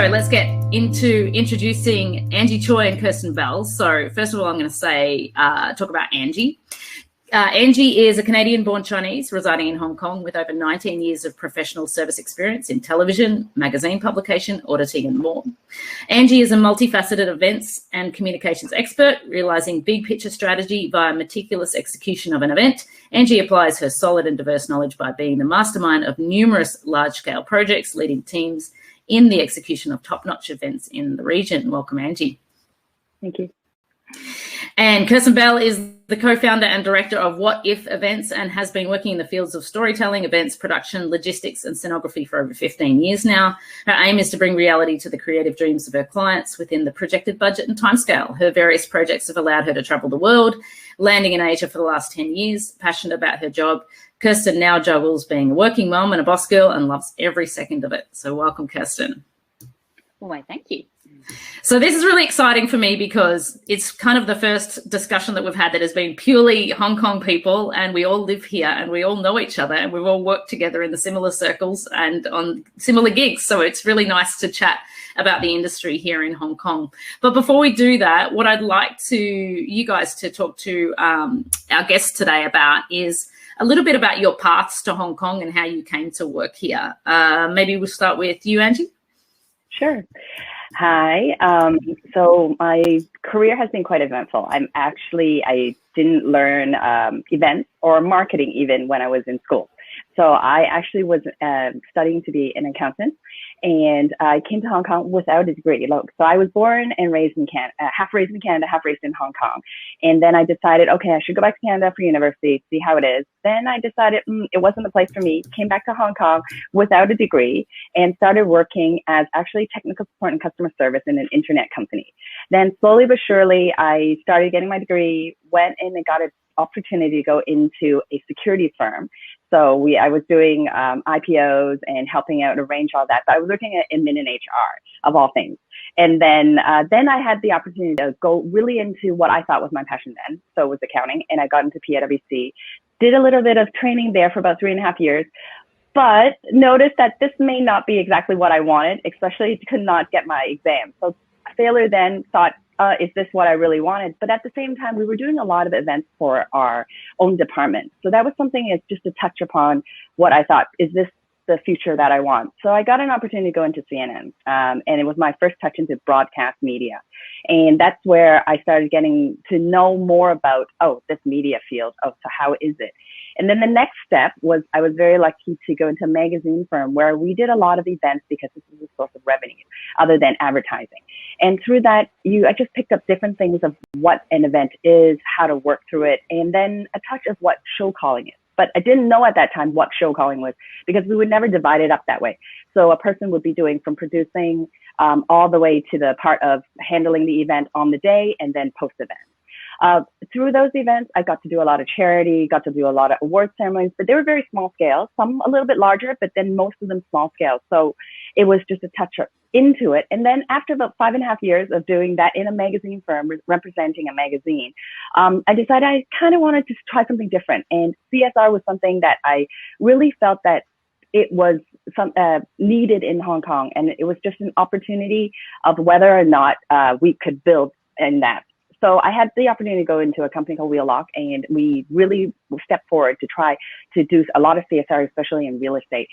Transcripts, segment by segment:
let's get into introducing Angie Choi and Kirsten Bell. So first of all, I'm going to say, talk about Angie. Angie is a Canadian-born Chinese residing in Hong Kong with over 19 years of professional service experience in television, magazine publication, auditing, and more. Angie is a multifaceted events and communications expert, realizing big picture strategy via meticulous execution of an event. Angie applies her solid and diverse knowledge by being the mastermind of numerous large-scale projects, leading teams in the execution of top-notch events in the region. Welcome, Angie. Thank you. And Kirsten Bell is the co-founder and director of What If Events and has been working in the fields of storytelling, events, production, logistics, and scenography for over 15 years now. Her aim is to bring reality to the creative dreams of her clients within the projected budget and timescale. Her various projects have allowed her to travel the world, landing in Asia for the last 10 years. Passionate about her job, Kirsten now juggles being a working mom and a boss girl and loves every second of it. So welcome, Kirsten. Why, thank you. So this is really exciting for me because it's kind of the first discussion that we've had that has been purely Hong Kong people, and we all live here and we all know each other and we've all worked together in the similar circles and on similar gigs. So it's really nice to chat about the industry here in Hong Kong. But before we do that, what I'd like you guys to talk to our guests today about is a little bit about your paths to Hong Kong and how you came to work here. Maybe we'll start with you, Angie. Sure. Hi. So my career has been quite eventful. I didn't learn events or marketing even when I was in school. So I actually was studying to be an accountant, and I came to Hong Kong without a degree. Look, so I was born and raised in Canada, half raised in Canada, half raised in Hong Kong. And then I decided, okay, I should go back to Canada for university, see how it is. Then I decided it wasn't the place for me, came back to Hong Kong without a degree and started working as actually technical support and customer service in an internet company. Then slowly but surely, I started getting my degree, went in and got an opportunity to go into a security firm. So I was doing IPOs and helping out arrange all that. But I was looking at admin and HR of all things. And then I had the opportunity to go really into what I thought was my passion then. So it was accounting, and I got into PwC, did a little bit of training there for about 3.5 years, but noticed that this may not be exactly what I wanted, especially could not get my exam. So failure then thought, is this what I really wanted? But at the same time, we were doing a lot of events for our own department. So that was something is just to touch upon what I thought, is this the future that I want? So I got an opportunity to go into CNN, and it was my first touch into broadcast media. And that's where I started getting to know more about, this media field. So how is it? And then the next step was I was very lucky to go into a magazine firm where we did a lot of events because this is a source of revenue other than advertising. And through that, I just picked up different things of what an event is, how to work through it, and then a touch of what show calling is. But I didn't know at that time what show calling was because we would never divide it up that way. So a person would be doing from producing all the way to the part of handling the event on the day and then post-event. Through those events, I got to do a lot of charity, got to do a lot of award ceremonies, but they were very small scale, some a little bit larger, but then most of them small scale. So it was just a touch into it. And then after about 5.5 years of doing that in a magazine firm, representing a magazine, I decided I kind of wanted to try something different. And CSR was something that I really felt that it was needed in Hong Kong. And it was just an opportunity of whether or not we could build in that. So I had the opportunity to go into a company called Wheelock, and we really stepped forward to try to do a lot of CSR, especially in real estate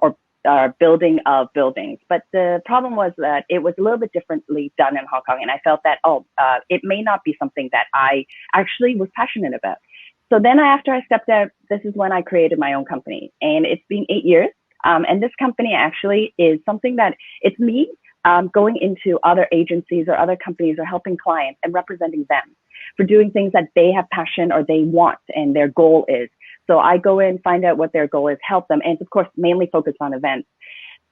or building of buildings. But the problem was that it was a little bit differently done in Hong Kong, and I felt that, it may not be something that I actually was passionate about. So then after I stepped out, this is when I created my own company, and it's been 8 years. And this company actually is something that it's me going into other agencies or other companies or helping clients and representing them for doing things that they have passion or they want and their goal is. So I go in, find out what their goal is, help them, and of course, mainly focus on events.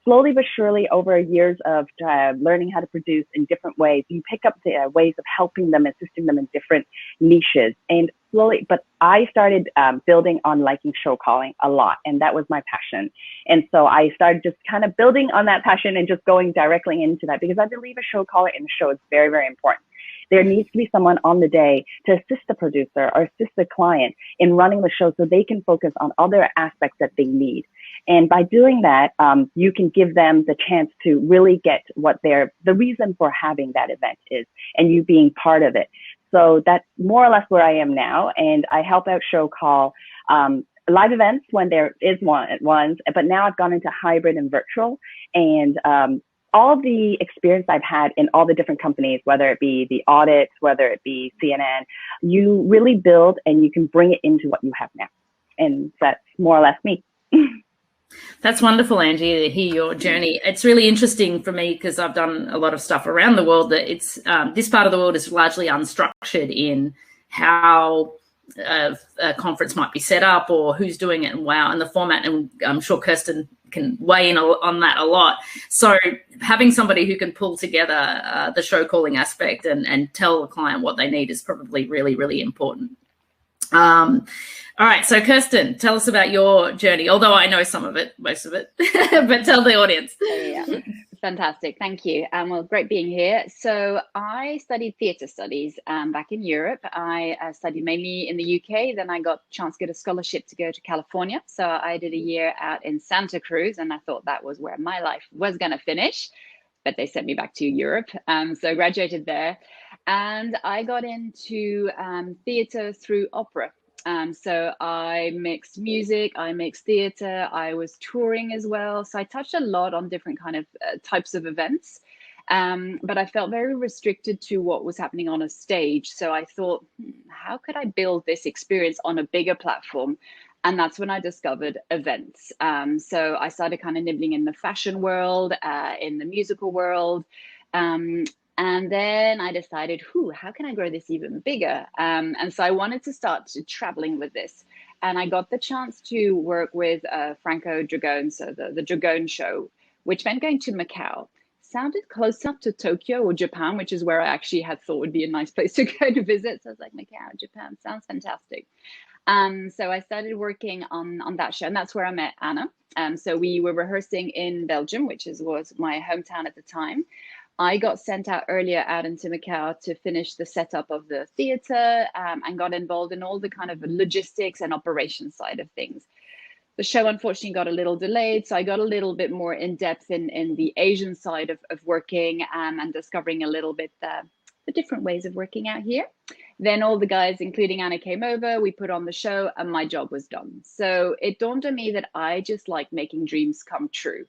Slowly but surely, over years of learning how to produce in different ways, you pick up the ways of helping them, assisting them in different niches. And slowly, but I started building on liking show calling a lot, and that was my passion. And so I started just kind of building on that passion and just going directly into that, because I believe a show caller in a show is very, very important. There needs to be someone on the day to assist the producer or assist the client in running the show so they can focus on other aspects that they need. And by doing that, you can give them the chance to really get what the reason for having that event is, and you being part of it. So that's more or less where I am now. And I help out show call live events when there is ones, but now I've gone into hybrid and virtual. And all the experience I've had in all the different companies, whether it be the audit, whether it be CNN, you really build and you can bring it into what you have now. And that's more or less me. That's wonderful, Angie, to hear your journey. It's really interesting for me because I've done a lot of stuff around the world that it's this part of the world is largely unstructured in how a conference might be set up or who's doing it and the format. And I'm sure Kirsten can weigh in on that a lot. So having somebody who can pull together the show calling aspect and tell the client what they need is probably really, really important. All right, so Kirsten, tell us about your journey, although I know some of it, most of it, but tell the audience. Yeah, fantastic. Thank you. Well, great being here. So I studied theatre studies back in Europe. I studied mainly in the UK. Then I got a chance to get a scholarship to go to California. So I did a year out in Santa Cruz, and I thought that was where my life was going to finish. But they sent me back to Europe. So I graduated there. And I got into theatre through opera. So I mixed music, I mixed theatre, I was touring as well. So I touched a lot on different kind of types of events. But I felt very restricted to what was happening on a stage. So I thought, how could I build this experience on a bigger platform? And that's when I discovered events. So I started kind of nibbling in the fashion world, in the musical world. And then I decided, how can I grow this even bigger? And so I wanted to start traveling with this. And I got the chance to work with Franco Dragone, so the Dragone show, which meant going to Macau. Sounded close enough to Tokyo or Japan, which is where I actually had thought would be a nice place to go to visit. So I was like, Macau, Japan, sounds fantastic. So I started working on that show, and that's where I met Anna. So we were rehearsing in Belgium, which was my hometown at the time. I got sent out earlier out into Macau to finish the setup of the theatre and got involved in all the kind of logistics and operations side of things. The show unfortunately got a little delayed, so I got a little bit more in depth in the Asian side of working and discovering a little bit the different ways of working out here. Then all the guys, including Anna, came over, we put on the show, and my job was done. So it dawned on me that I just like making dreams come true.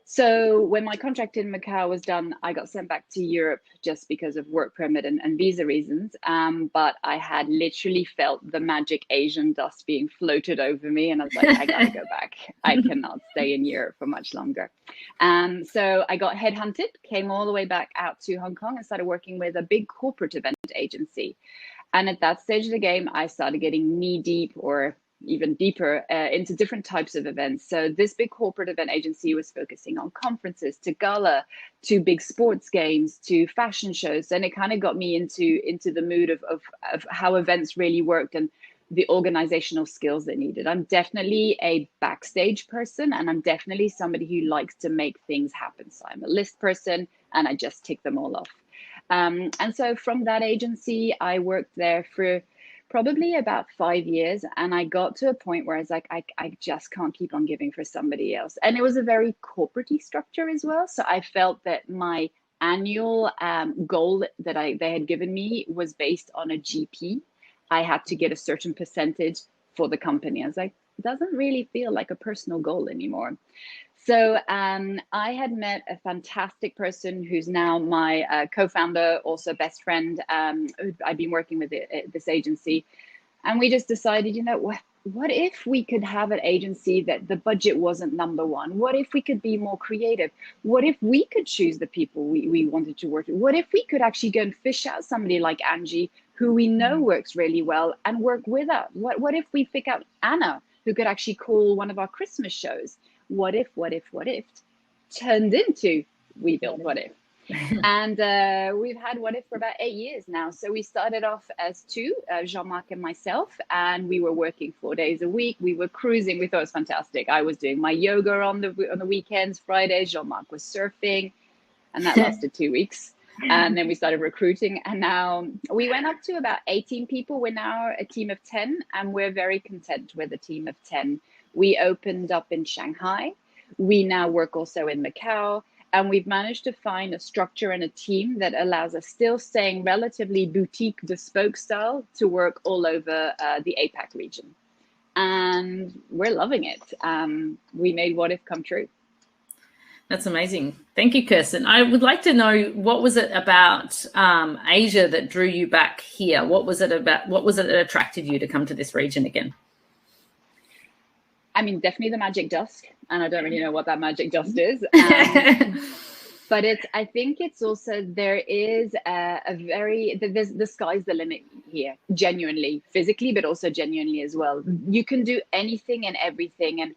So when my contract in Macau was done, I got sent back to Europe just because of work permit and visa reasons. But I had literally felt the magic Asian dust being floated over me. And I was like, I gotta go back. I cannot stay in Europe for much longer. So I got headhunted, came all the way back out to Hong Kong and started working with a big corporate event agency. And at that stage of the game, I started getting knee deep or even deeper into different types of events. So this big corporate event agency was focusing on conferences, to gala, to big sports games, to fashion shows. And it kind of got me into the mood of how events really worked and the organizational skills they needed. I'm definitely a backstage person, and I'm definitely somebody who likes to make things happen. So I'm a list person, and I just tick them all off. And so from that agency, I worked there for probably about 5 years. And I got to a point where I was like, I just can't keep on giving for somebody else. And it was a very corporate-y structure as well. So I felt that my annual goal that they had given me was based on a GP. I had to get a certain percentage for the company. I was like, it doesn't really feel like a personal goal anymore. So I had met a fantastic person who's now my co-founder, also best friend. I've been working with this agency. And we just decided, what if we could have an agency that the budget wasn't number one? What if we could be more creative? What if we could choose the people we wanted to work with? What if we could actually go and fish out somebody like Angie, who we know works really well, and work with her? What if we pick out Anna, who could actually call one of our Christmas shows? What if turned into We Built What If. And we've had What If for about 8 years now. So we started off as two, Jean-Marc and myself, and we were working 4 days a week. We were cruising. We thought it was fantastic. I was doing my yoga on the weekends, Fridays. Jean-Marc was surfing, and that lasted 2 weeks. And then we started recruiting, and now we went up to about 18 people. We're now a team of 10, and we're very content with a team of 10. We opened up in Shanghai. We now work also in Macau. And we've managed to find a structure and a team that allows us, still staying relatively boutique, bespoke style, to work all over the APAC region. And we're loving it. We made What If come true. That's amazing. Thank you, Kirsten. I would like to know, what was it about Asia that drew you back here? What was it that attracted you to come to this region again? I mean, definitely the magic dust. And I don't really know what that magic dust is. But I think it's also, there is the sky's the limit here, genuinely, physically, but also genuinely as well. You can do anything and everything. And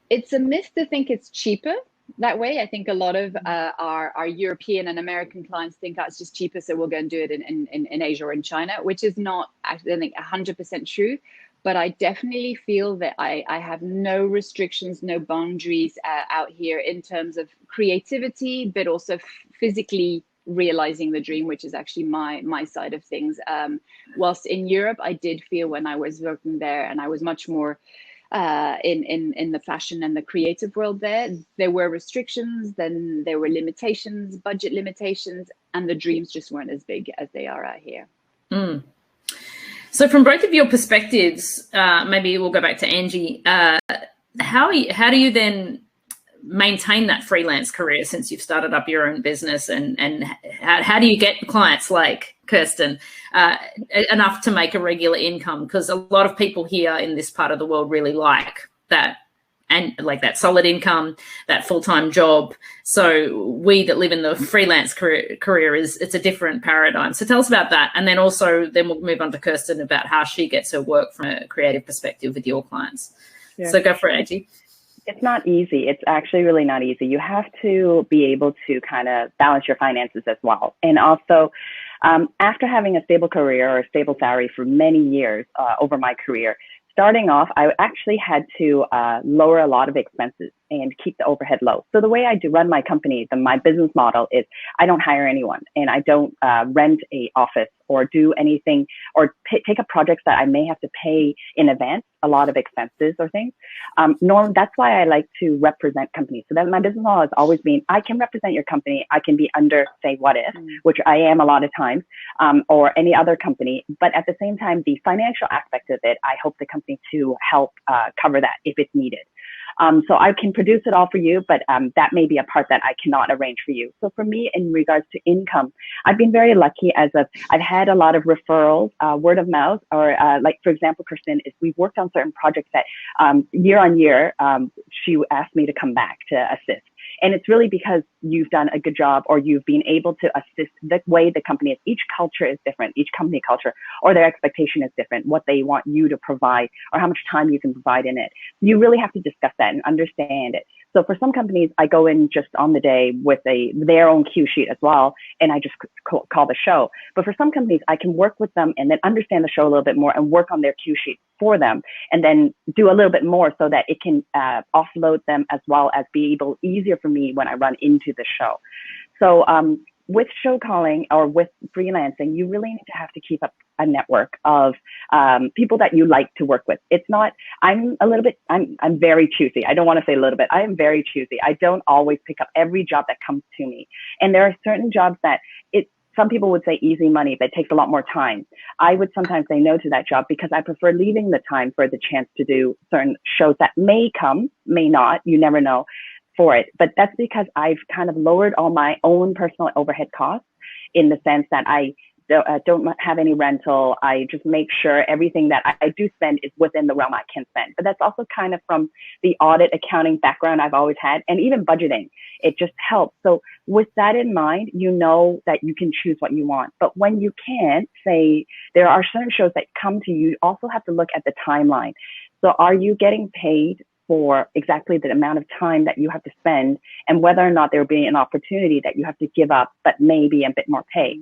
it's a myth to think it's cheaper that way. I think a lot of our European and American clients think it's just cheaper, so we'll go and do it in Asia or in China, which is not, I think, 100% true. But I definitely feel that I have no restrictions, no boundaries out here in terms of creativity, but also physically realizing the dream, which is actually my side of things. Whilst in Europe, I did feel when I was working there, and I was much more in the fashion and the creative world there were restrictions, then there were limitations, budget limitations, and the dreams just weren't as big as they are out here. Mm. So from both of your perspectives, maybe we'll go back to Angie. How do you then maintain that freelance career since you've started up your own business, and how do you get clients like Kirsten enough to make a regular income? Because a lot of people here in this part of the world really like that, and like that solid income, that full-time job. So we that live in the freelance career it's a different paradigm. So tell us about that. And then we'll move on to Kirsten about how she gets her work from a creative perspective with your clients. Yeah. So go for it, Angie. It's not easy. It's actually really not easy. You have to be able to kind of balance your finances as well. And also, after having a stable career or a stable salary for many years over my career, starting off, I actually had to lower a lot of expenses and keep the overhead low. So the way I do run my company, my business model is I don't hire anyone, and I don't rent an office or do anything or take up projects that I may have to pay in advance, a lot of expenses or things. That's why I like to represent companies. So that my business model has always been, I can represent your company. I can be under, say, What If, which I am a lot of times, or any other company. But at the same time, the financial aspect of it, I hope the company to help cover that if it's needed. So I can produce it all for you, but that may be a part that I cannot arrange for you. So for me, in regards to income, I've been very lucky I've had a lot of referrals, word of mouth, or like, for example, Kirsten, we've worked on certain projects that year on year, she asked me to come back to assist. And it's really because you've done a good job, or you've been able to assist the way the company is. Each culture is different, each company culture, or their expectation is different, what they want you to provide or how much time you can provide in it. You really have to discuss that and understand it. So for some companies, I go in just on the day with their own cue sheet as well, and I just call the show. But for some companies, I can work with them and then understand the show a little bit more and work on their cue sheet for them, and then do a little bit more so that it can offload them as well as be able easier for me when I run into the show. So with show calling or with freelancing, you really need to have to keep up a network of people that you like to work with. It's not, I'm very choosy. I don't want to say a little bit. I am very choosy. I don't always pick up every job that comes to me. And there are certain jobs that some people would say easy money, but it takes a lot more time. I would sometimes say no to that job because I prefer leaving the time for the chance to do certain shows that may come, may not, you never know, for it. But that's because I've kind of lowered all my own personal overhead costs, in the sense that I don't have any rental. I just make sure everything that I do spend is within the realm I can spend. But that's also kind of from the audit accounting background I've always had, and even budgeting. It just helps. So with that in mind, you know that you can choose what you want. But when you can't, say there are certain shows that come to you, you also have to look at the timeline. So are you getting paid for exactly the amount of time that you have to spend, and whether or not there will be an opportunity that you have to give up, but maybe a bit more pay?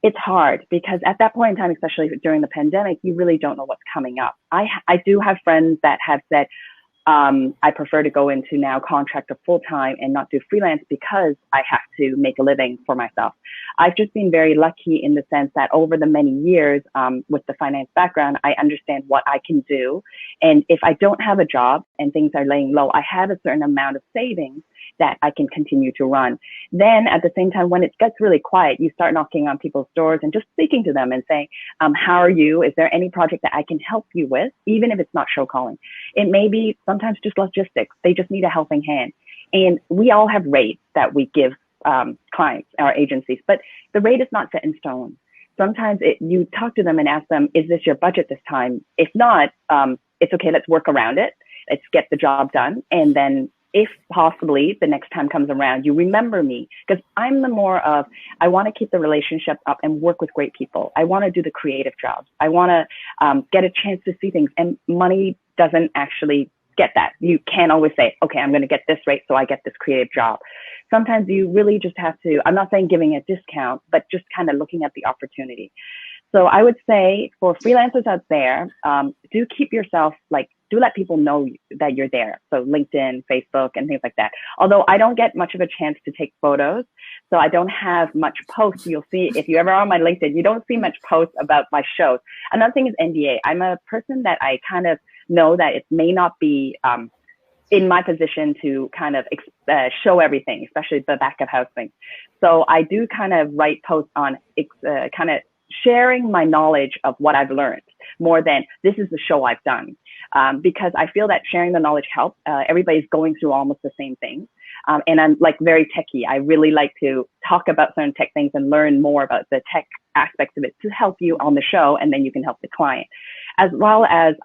It's hard because at that point in time, especially during the pandemic, you really don't know what's coming up. I do have friends that have said, I prefer to go into now contract or full-time and not do freelance because I have to make a living for myself. I've just been very lucky in the sense that over the many years with the finance background, I understand what I can do. And if I don't have a job and things are laying low, I have a certain amount of savings that I can continue to run. Then at the same time, when it gets really quiet, you start knocking on people's doors and just speaking to them and saying, how are you? Is there any project that I can help you with? Even if it's not show calling. It may be sometimes just logistics. They just need a helping hand. And we all have rates that we give clients, our agencies, but the rate is not set in stone. Sometimes you talk to them and ask them, is this your budget this time? If not, it's okay, let's work around it. Let's get the job done. And then if possibly the next time comes around, you remember me, because I'm the more of, I want to keep the relationship up and work with great people. I want to do the creative jobs. I want to get a chance to see things, and money doesn't actually get that. You can't always say, okay, I'm going to get this rate so I get this creative job. Sometimes you really just have to, I'm not saying giving a discount, but just kind of looking at the opportunity. So I would say for freelancers out there, do keep yourself, do let people know that you're there. So LinkedIn, Facebook, and things like that. Although I don't get much of a chance to take photos, so I don't have much posts. You'll see, if you ever are on my LinkedIn, you don't see much posts about my shows. Another thing is NDA. I'm a person that I kind of know that it may not be in my position to kind of show everything, especially the back of house things. So I do kind of write posts on kind of sharing my knowledge of what I've learned more than this is the show I've done. Because I feel that sharing the knowledge helps. Everybody's going through almost the same thing. And I'm very techie. I really like to talk about certain tech things and learn more about the tech aspects of it to help you on the show, and then you can help the client. As well as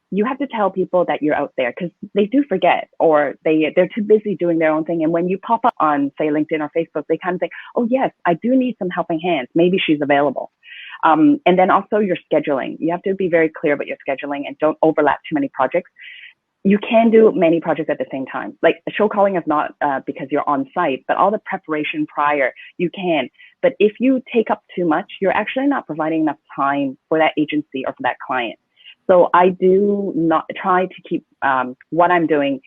you have to tell people that you're out there, because they do forget, or they're too busy doing their own thing. And when you pop up on, say, LinkedIn or Facebook, they kind of think, oh, yes, I do need some helping hands. Maybe she's available. And then also your scheduling. You have to be very clear about your scheduling and don't overlap too many projects. You can do many projects at the same time. Like show calling is not because you're on site, but all the preparation prior, you can. But if you take up too much, you're actually not providing enough time for that agency or for that client. So I do not try to keep what I'm doing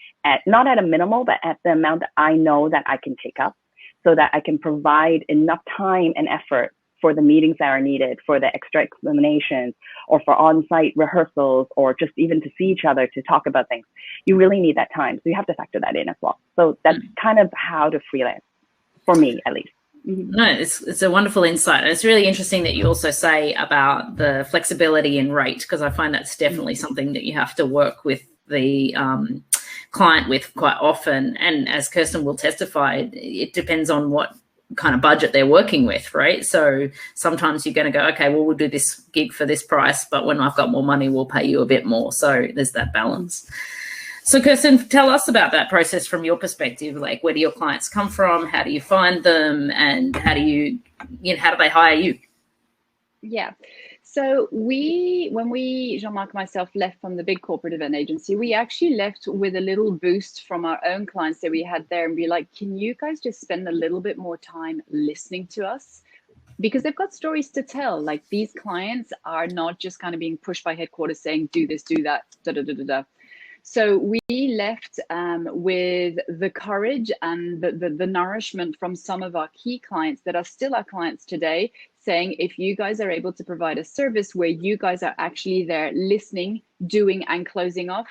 not at a minimal, but at the amount that I know that I can take up, so that I can provide enough time and effort for the meetings that are needed, for the extra explanations, or for on-site rehearsals, or just even to see each other to talk about things. You really need that time. So you have to factor that in as well. So that's kind of how to freelance, for me at least. Mm-hmm. No, it's a wonderful insight. And it's really interesting that you also say about the flexibility in rate, because I find that's definitely something that you have to work with the client with quite often. And as Kirsten will testify, it depends on what kind of budget they're working with, right? So sometimes you're going to go, okay, well, we'll do this gig for this price, but when I've got more money, we'll pay you a bit more. So there's that balance. So Kirsten, tell us about that process from your perspective. Like, where do your clients come from? How do you find them? And how do how do they hire you? Yeah. So when we, Jean-Marc and myself, left from the big corporate event agency, we actually left with a little boost from our own clients that we had there and be like, can you guys just spend a little bit more time listening to us? Because they've got stories to tell. Like, these clients are not just kind of being pushed by headquarters saying, do this, do that, da, da, da, da, da. So we left with the courage and the nourishment from some of our key clients that are still our clients today, saying, if you guys are able to provide a service where you guys are actually there listening, doing, and closing off,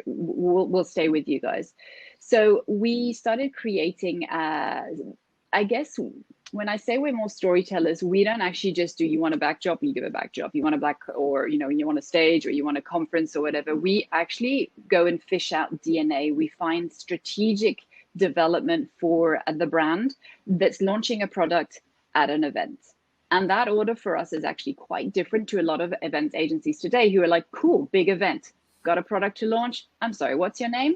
we'll stay with you guys. So we started creating, I guess, when I say we're more storytellers, we don't actually just do, you want a back job, you give a back job. You want a back, or, you want a stage, or you want a conference or whatever. We actually go and fish out DNA. We find strategic development for the brand that's launching a product at an event. And that order for us is actually quite different to a lot of event agencies today who are like, cool, big event. Got a product to launch? I'm sorry, what's your name?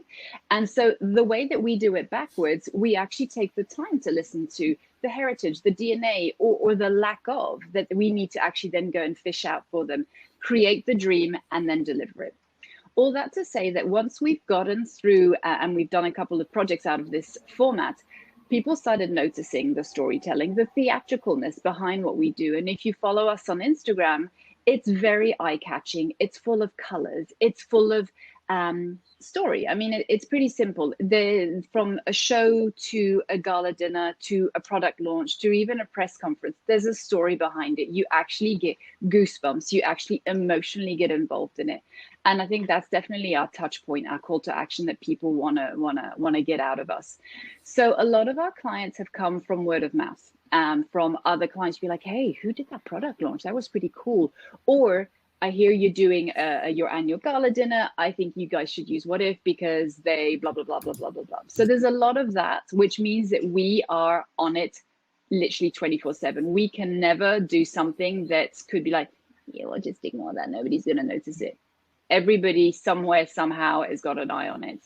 And so the way that we do it backwards, we actually take the time to listen to the heritage, the DNA, or the lack of, that we need to actually then go and fish out for them, create the dream, and then deliver it. All that to say that once we've gotten through and we've done a couple of projects out of this format, people started noticing the storytelling, the theatricalness behind what we do. And if you follow us on Instagram, it's very eye-catching. It's full of colors. It's full of story. I mean, it's pretty simple. From a show to a gala dinner to a product launch to even a press conference, there's a story behind it. You actually get goosebumps. You actually emotionally get involved in it. And I think that's definitely our touch point, our call to action that people wanna get out of us. So a lot of our clients have come from word of mouth, from other clients be like, hey, who did that product launch? That was pretty cool. Or I hear you're doing your annual gala dinner. I think you guys should use What If because they blah, blah, blah, blah, blah, blah, blah. So there's a lot of that, which means that we are on it literally 24/7. We can never do something that could be like, yeah, well, just ignore that. Nobody's going to notice it. Everybody somewhere, somehow has got an eye on it.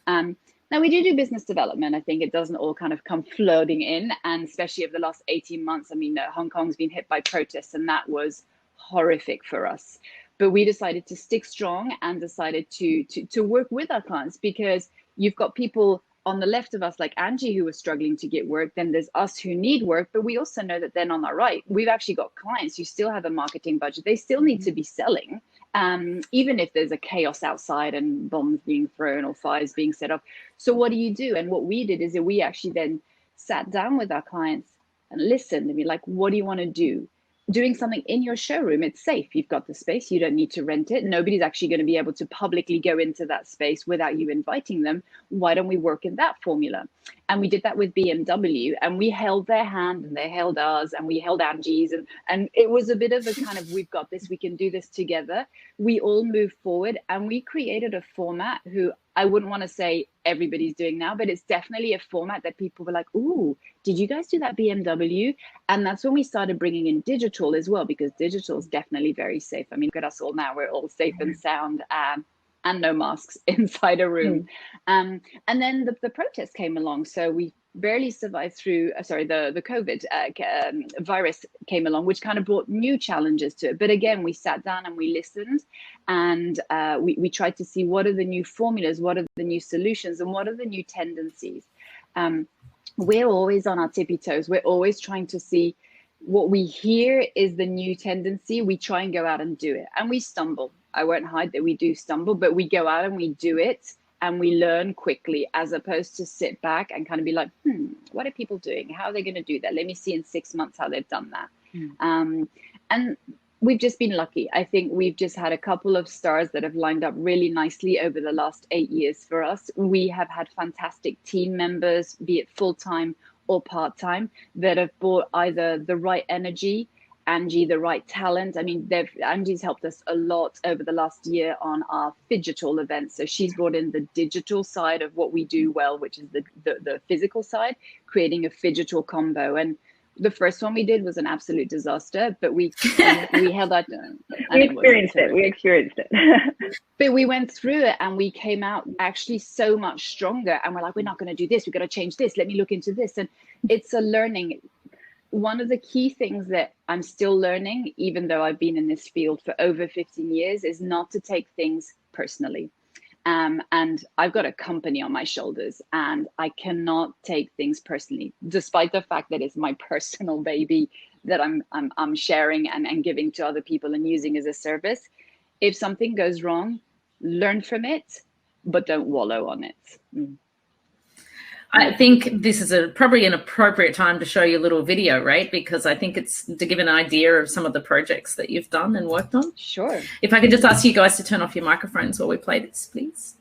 Now, we do business development. I think it doesn't all kind of come flooding in. And especially over the last 18 months, I mean, Hong Kong's been hit by protests, and that was horrific for us. But we decided to stick strong and decided to work with our clients, because you've got people on the left of us like Angie who are struggling to get work. Then there's us who need work, but we also know that then on our right, we've actually got clients who still have a marketing budget. They still need to be selling, even if there's a chaos outside and bombs being thrown or fires being set up. So what do? And what we did is that we actually then sat down with our clients and listened and be like, what do you want to do? Doing something in your showroom, it's safe. You've got the space. You don't need to rent it. Nobody's actually going to be able to publicly go into that space without you inviting them. Why don't we work in that formula? And we did that with BMW, and we held their hand and they held ours, and we held Angie's, and it was a bit of a kind of, we've got this, we can do this together. We all moved forward, and we created a format who I wouldn't want to say everybody's doing now, but it's definitely a format that people were like, ooh, did you guys do that BMW? And that's when we started bringing in digital as well, because digital is definitely very safe. I mean, look at us all now, we're all safe and sound, and no masks inside a room. And then the protest came along. So we barely survived through, the COVID virus came along, which kind of brought new challenges to it. But again, we sat down and we listened, and we tried to see what are the new formulas, what are the new solutions, and what are the new tendencies. We're always on our tippy toes. We're always trying to see what we hear is the new tendency. We try and go out and do it, and we stumble. I won't hide that we do stumble, but we go out and we do it, and we learn quickly, as opposed to sit back and kind of be like, what are people doing? How are they going to do that? Let me see in 6 months how they've done that. And we've just been lucky. I think we've just had a couple of stars that have lined up really nicely over the last 8 years for us. We have had fantastic team members, be it full-time or part-time, that have brought either the right energy, Angie, the right talent. I mean, Angie's helped us a lot over the last year on our phygital events. So she's brought in the digital side of what we do well, which is the physical side, creating a phygital combo. And the first one we did was an absolute disaster, but we held that. We experienced it. But we went through it, and we came out actually so much stronger. And we're like, we're not going to do this. We've got to change this. Let me look into this. And it's a learning. One of the key things that I'm still learning, even though I've been in this field for over 15 years, is not to take things personally. And I've got a company on my shoulders, and I cannot take things personally, despite the fact that it's my personal baby that I'm sharing and giving to other people and using as a service. If something goes wrong, learn from it, but don't wallow on it. I think this is probably an appropriate time to show you a little video, right? Because I think it's to give an idea of some of the projects that you've done and worked on. Sure. If I could just ask you guys to turn off your microphones while we play this, please.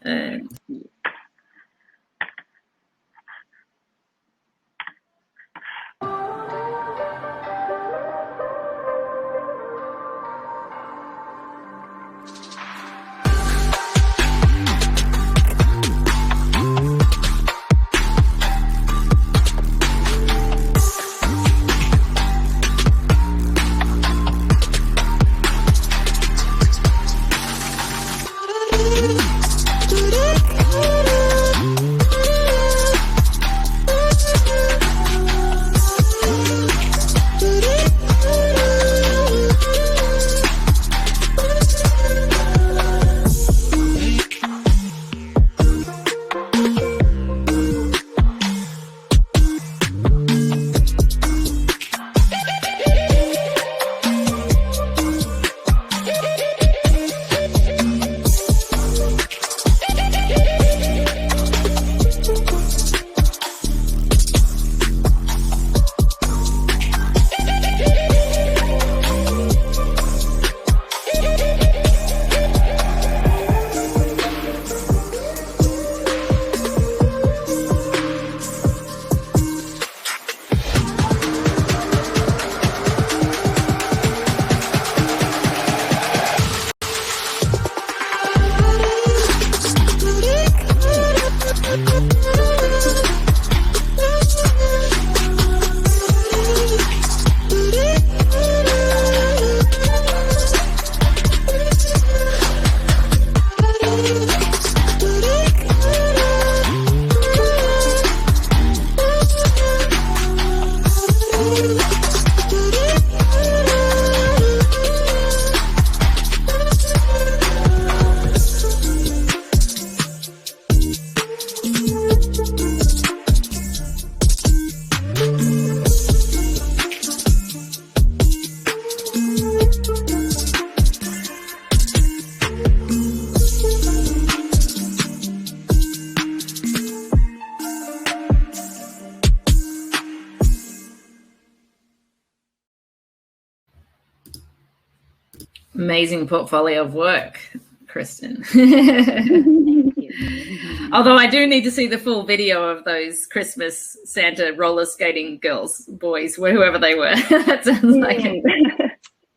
Amazing portfolio of work, Kirsten. Thank you. Although I do need to see the full video of those Christmas Santa roller skating girls, boys, whoever they were. That sounds like it.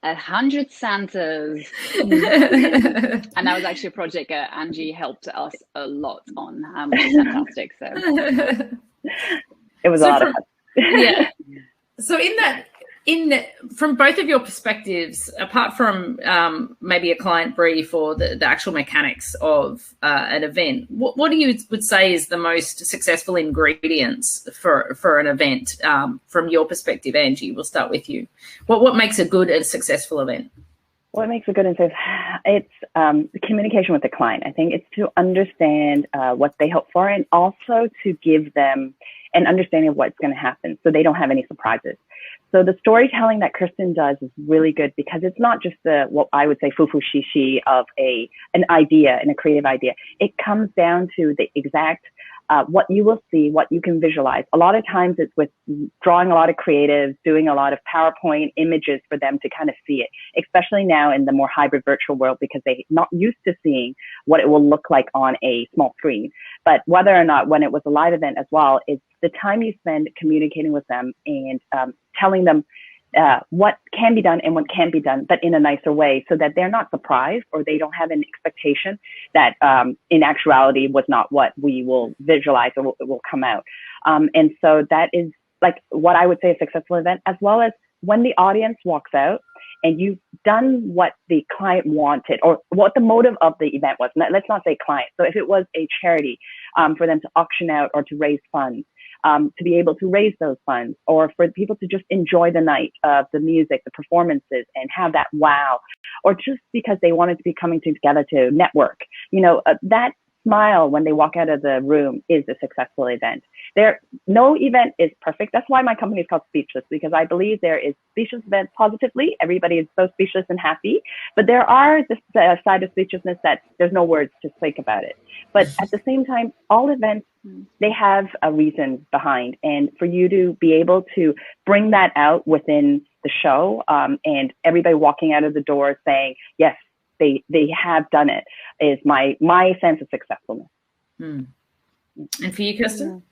100 Santas. And that was actually a project Angie helped us a lot on. Which is fantastic. So it was a lot of fun. Yeah. So from both of your perspectives, apart from maybe a client brief or the actual mechanics of an event, what do you would say is the most successful ingredients for an event from your perspective, Angie? We'll start with you. What makes a good and successful event? What makes a good event? It's the communication with the client. I think it's to understand what they hope for, and also to give them an understanding of what's going to happen so they don't have any surprises. So the storytelling that Kirsten does is really good because it's not just what I would say foo-foo shi-shi of an idea and a creative idea. It comes down to the exact what you will see, what you can visualize. A lot of times it's with drawing a lot of creatives, doing a lot of PowerPoint images for them to kind of see it, especially now in the more hybrid virtual world, because they're not used to seeing what it will look like on a small screen. But whether or not when it was a live event as well, it's the time you spend communicating with them and telling them what can be done and what can't be done, but in a nicer way, so that they're not surprised or they don't have an expectation that in actuality was not what we will visualize or will come out. And so that is like what I would say a successful event, as well as when the audience walks out and you've done what the client wanted or what the motive of the event was. Let's not say client. So if it was a charity, for them to auction out or to raise funds, to be able to raise those funds, or for people to just enjoy the night of the music, the performances, and have that wow, or just because they wanted to be coming together to network, that smile when they walk out of the room is a successful event. No event is perfect. That's why my company is called Speechless, because I believe there is speechless events positively. Everybody is so speechless and happy, but there are this side of speechlessness that there's no words to speak about it. But at the same time, all events, they have a reason behind, and for you to be able to bring that out within the show, and everybody walking out of the door saying, yes, they have done it, is my sense of successfulness. And for you, Kirsten?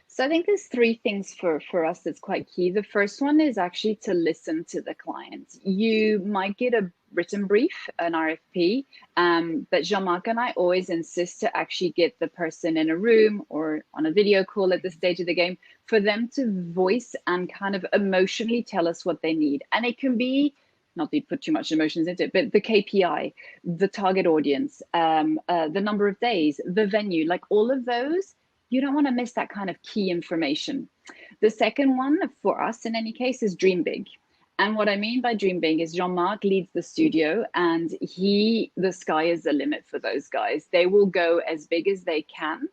So I think there's three things for us that's quite key. The first one is actually to listen to the client. You might get a written brief, an RFP, but Jean-Marc and I always insist to actually get the person in a room or on a video call at this stage of the game for them to voice and kind of emotionally tell us what they need. And it can be, not that you put too much emotions into it, but the KPI, the target audience, the number of days, the venue, like all of those. You don't want to miss that kind of key information. The second one for us in any case is dream big. And what I mean by dream big is Jean-Marc leads the studio, and the sky is the limit for those guys. They will go as big as they can,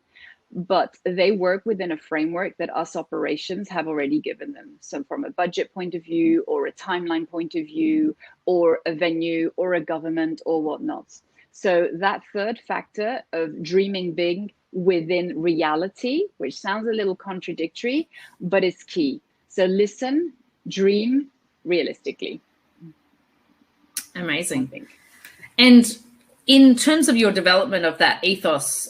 but they work within a framework that us operations have already given them. So from a budget point of view, or a timeline point of view, or a venue, or a government, or whatnot. So that third factor of dreaming big within reality, which sounds a little contradictory, but it's key. So listen, dream realistically. Amazing. And in terms of your development of that ethos,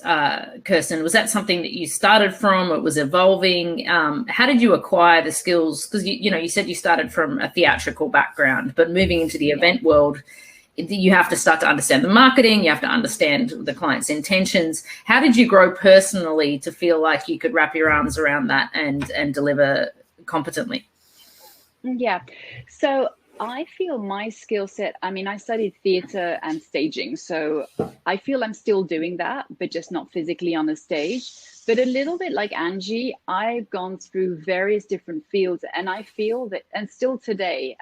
Kirsten, was that something that you started from? It was evolving. How did you acquire the skills? Because you said you started from a theatrical background, but moving into the event world, you have to start to understand the marketing. You have to understand the client's intentions. How did you grow personally to feel like you could wrap your arms around that and deliver competently? Yeah. So I feel my skill set, I studied theater and staging. So I feel I'm still doing that, but just not physically on the stage. But a little bit like Angie, I've gone through various different fields, and I feel that, and still today,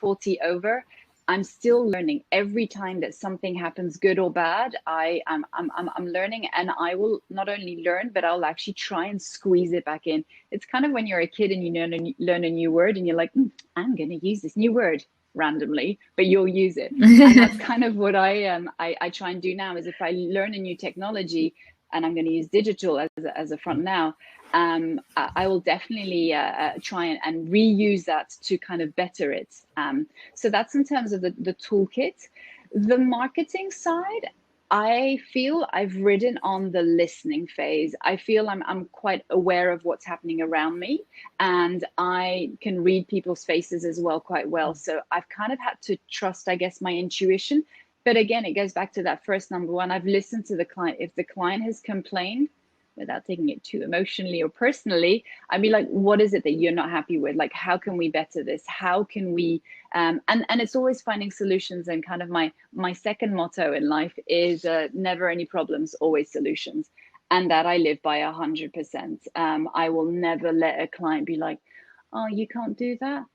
40 over, I'm still learning. Every time that something happens, good or bad, I'm learning, and I will not only learn, but I'll actually try and squeeze it back in. It's kind of when you're a kid and you learn a new word, and you're like, I'm going to use this new word randomly, but you'll use it. And that's kind of what I try and do now. Is if I learn a new technology, and I'm going to use digital as a front now, I will definitely try and reuse that to kind of better it. So that's in terms of the toolkit. The marketing side, I feel I've ridden on the listening phase. I feel I'm quite aware of what's happening around me, and I can read people's faces as well quite well. So I've kind of had to trust, I guess, my intuition. But again, it goes back to that first number one. I've listened to the client. If the client has complained, without taking it too emotionally or personally, I'd be like, what is it that you're not happy with? Like, how can we better this? How can we, and it's always finding solutions. And kind of my second motto in life is never any problems, always solutions. And that I live by 100%. I will never let a client be like, oh, you can't do that.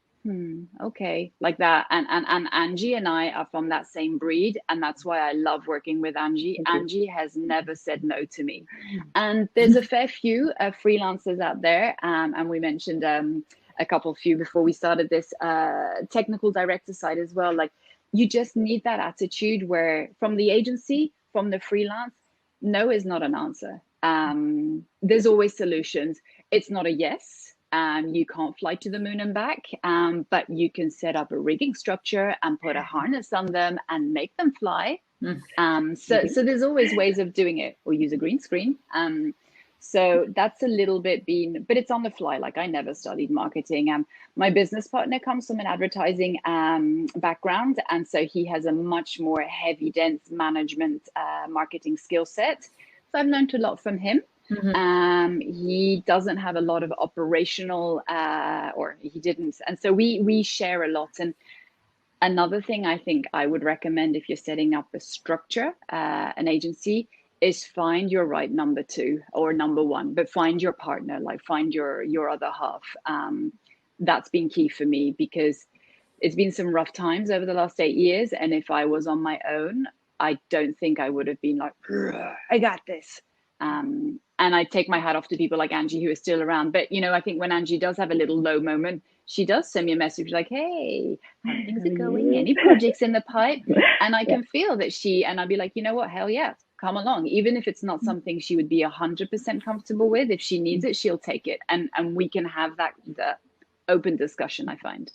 Okay, like that. And Angie and I are from that same breed, and that's why I love working with Angie. Angie has never said no to me. And there's a fair few freelancers out there, and we mentioned a few before we started this technical director side as well. Like, you just need that attitude where from the agency, from the freelance, no is not an answer. There's always solutions. It's not a yes. You can't fly to the moon and back, but you can set up a rigging structure and put a harness on them and make them fly. So there's always ways of doing it, or use a green screen. So that's a little bit but it's on the fly. Like, I never studied marketing. My business partner comes from an advertising background, and so he has a much more heavy, dense management marketing skill set. So I've learned a lot from him. He doesn't have a lot of operational, or he didn't. And so we share a lot. And another thing I think I would recommend if you're setting up a structure, an agency, is find your right number two or number one, but find your partner, like find your other half. That's been key for me, because it's been some rough times over the last 8 years. And if I was on my own, I don't think I would have been like, I got this. And I take my hat off to people like Angie who are still around. But, I think when Angie does have a little low moment, she does send me a message like, hey, how things are going? Any projects in the pipe? And I can feel that and I'd be like, you know what? Hell yeah, come along. Even if it's not something she would be 100% comfortable with, if she needs it, she'll take it. And we can have the open discussion, I find.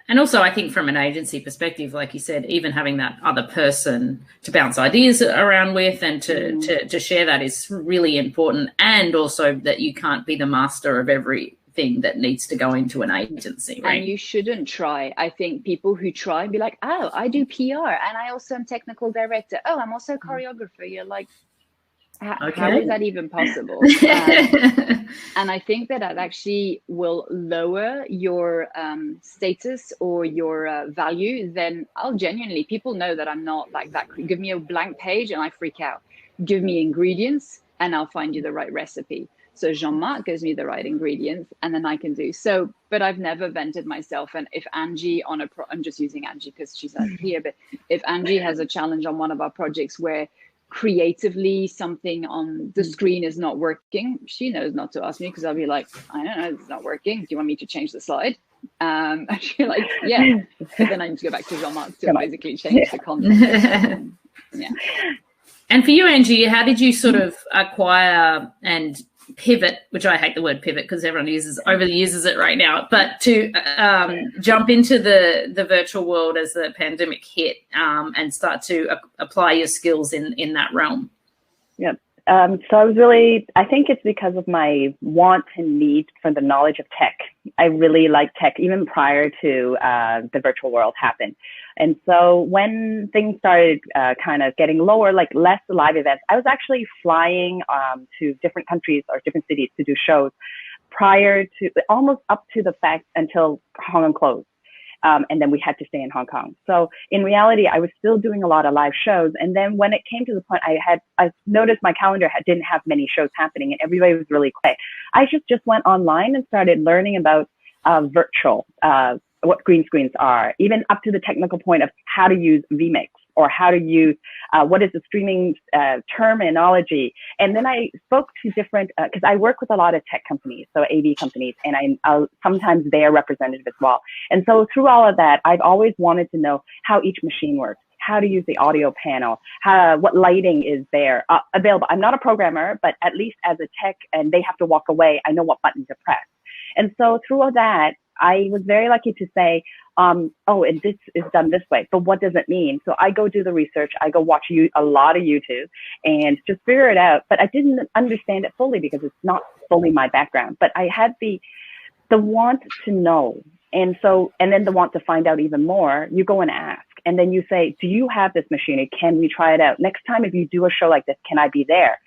And also, I think from an agency perspective, like you said, even having that other person to bounce ideas around with and to share that is really important. And also that you can't be the master of everything that needs to go into an agency, right? And you shouldn't try. I think people who try and be like, oh, I do PR and I also am technical director. Oh, I'm also a choreographer. You're like, how is that even possible? And I think that actually will lower your status or your value. Then people know that I'm not like that. Give me a blank page and I freak out. Give me ingredients and I'll find you the right recipe. So Jean-Marc gives me the right ingredients and then I can do so. But I've never vented myself. And if Angie I'm just using Angie because she's out here, but if Angie has a challenge on one of our projects where creatively something on the screen is not working, she knows not to ask me, because I'll be like, I don't know, it's not working. Do you want me to change the slide? And she's like, yeah. But then I need to go back to Jean-Marc to basically change the content. Yeah. And for you, Angie, how did you sort of acquire and pivot, which I hate the word pivot because everyone overuses it right now, but to jump into the virtual world as the pandemic hit and start to apply your skills in that realm? Yeah. So I think it's because of my want and need for the knowledge of tech. I really like tech even prior to the virtual world happened. And so when things started kind of getting lower, like less live events, I was actually flying to different countries or different cities to do shows prior to almost up to the fact until Hong Kong closed. And then we had to stay in Hong Kong. So in reality, I was still doing a lot of live shows. And then when it came to the point, I noticed my calendar didn't have many shows happening and everybody was really quiet. I just went online and started learning about virtual, what green screens are, even up to the technical point of how to use vMix or how to use, what is the streaming terminology. And then I spoke to different, because I work with a lot of tech companies, so AV companies, and sometimes they are representative as well. And so through all of that, I've always wanted to know how each machine works, how to use the audio panel, what lighting is there available. I'm not a programmer, but at least as a tech and they have to walk away, I know what button to press. And so through all that, I was very lucky to say, oh, and this is done this way, but what does it mean? So I go do the research. I go watch a lot of YouTube and just figure it out. But I didn't understand it fully because it's not fully my background. But I had the want to know. And then the want to find out even more. You go and ask. And then you say, do you have this machinery? Can we try it out? Next time, if you do a show like this, can I be there?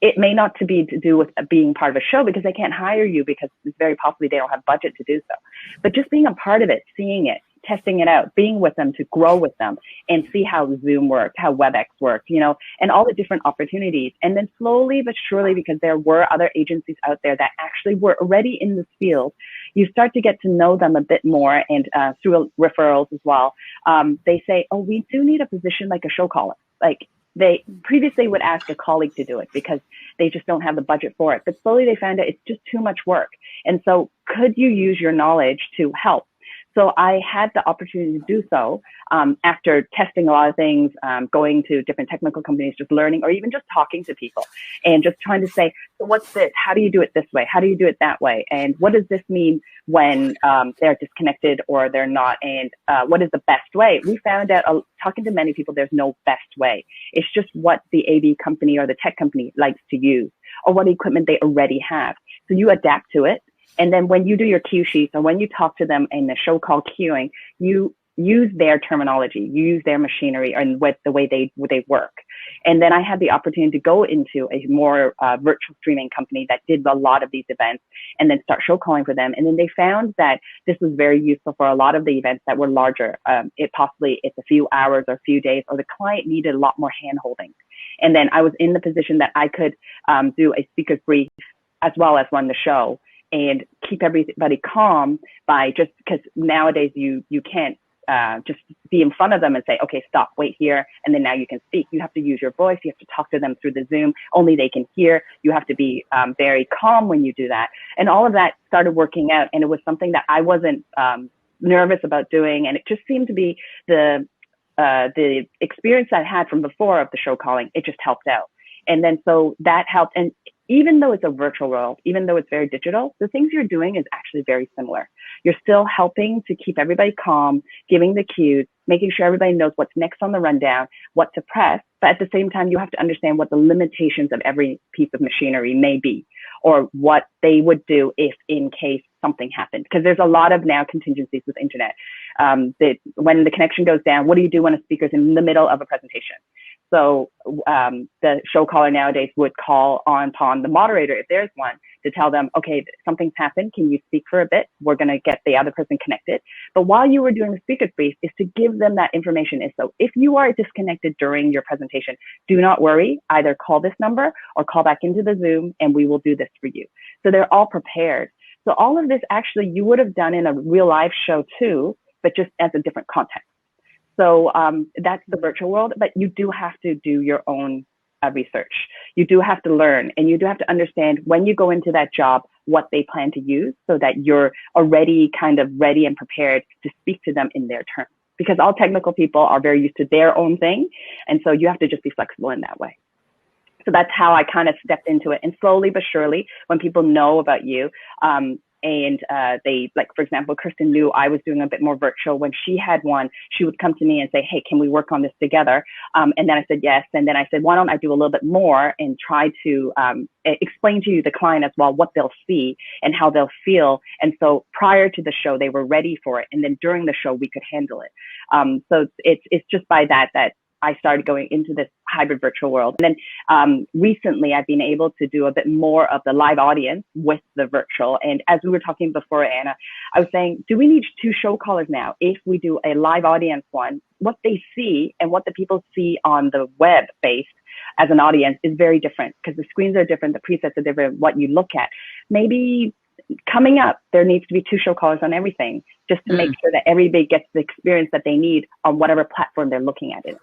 It may not be to do with being part of a show because they can't hire you because it's very possibly they don't have budget to do so. But just being a part of it, seeing it, testing it out, being with them to grow with them and see how Zoom worked, how WebEx worked, and all the different opportunities. And then slowly but surely, because there were other agencies out there that actually were already in this field, you start to get to know them a bit more and through referrals as well. They say, oh, we do need a position like a show caller. Like they previously would ask a colleague to do it because they just don't have the budget for it. But slowly they found out it's just too much work. And so could you use your knowledge to help? So I had the opportunity to do so after testing a lot of things, going to different technical companies, just learning, or even just talking to people and just trying to say, so what's this? How do you do it this way? How do you do it that way? And what does this mean when they're disconnected or they're not? And what is the best way? We found out, talking to many people, there's no best way. It's just what the AV company or the tech company likes to use or what equipment they already have. So you adapt to it. And then when you do your cue sheets or when you talk to them in the show call queuing, you use their terminology, you use their machinery and what the way they work. And then I had the opportunity to go into a more virtual streaming company that did a lot of these events and then start show calling for them. And then they found that this was very useful for a lot of the events that were larger. It's a few hours or a few days, or the client needed a lot more hand holding. And then I was in the position that I could do a speaker's brief as well as run the show and keep everybody calm by just because nowadays you can't just be in front of them and say, okay, stop, wait here. And then now you can speak. You have to use your voice. You have to talk to them through the Zoom. Only they can hear. You have to be very calm when you do that. And all of that started working out. And it was something that I wasn't nervous about doing. And it just seemed to be the experience I had from before of the show calling. It just helped out. And then so that helped. And even though it's a virtual world, even though it's very digital, the things you're doing is actually very similar. You're still helping to keep everybody calm, giving the cues, making sure everybody knows what's next on the rundown, what to press. But at the same time, you have to understand what the limitations of every piece of machinery may be, or what they would do if in case something happened. Because there's a lot of now contingencies with internet. That when the connection goes down, what do you do when a speaker's in the middle of a presentation? So the show caller nowadays would call upon the moderator, if there's one, to tell them, okay, something's happened. Can you speak for a bit? We're going to get the other person connected. But while you were doing the speaker's brief is to give them that information. And so if you are disconnected during your presentation, do not worry. Either call this number or call back into the Zoom and we will do this for you. So they're all prepared. So all of this actually you would have done in a real live show too, but just as a different context. So that's the virtual world, but you do have to do your own research. You do have to learn, and you do have to understand when you go into that job, what they plan to use so that you're already kind of ready and prepared to speak to them in their terms. Because all technical people are very used to their own thing. And so you have to just be flexible in that way. So that's how I kind of stepped into it. And slowly but surely, when people know about you, and they, like, for example, Kirsten knew I was doing a bit more virtual. When she had one, she would come to me and say, hey, can we work on this together? And then I said, yes. And then I said, why don't I do a little bit more and try to explain to you, the client as well, what they'll see and how they'll feel. And so prior to the show, they were ready for it. And then during the show, we could handle it. So it's just by that I started going into this hybrid virtual world. And then recently, I've been able to do a bit more of the live audience with the virtual. And as we were talking before, Anna, I was saying, do we need 2 show callers now? If we do a live audience one, what they see and what the people see on the web-based as an audience is very different because the screens are different, the presets are different, what you look at. Maybe coming up, there needs to be 2 show callers on everything just to make sure that everybody gets the experience that they need on whatever platform they're looking at it.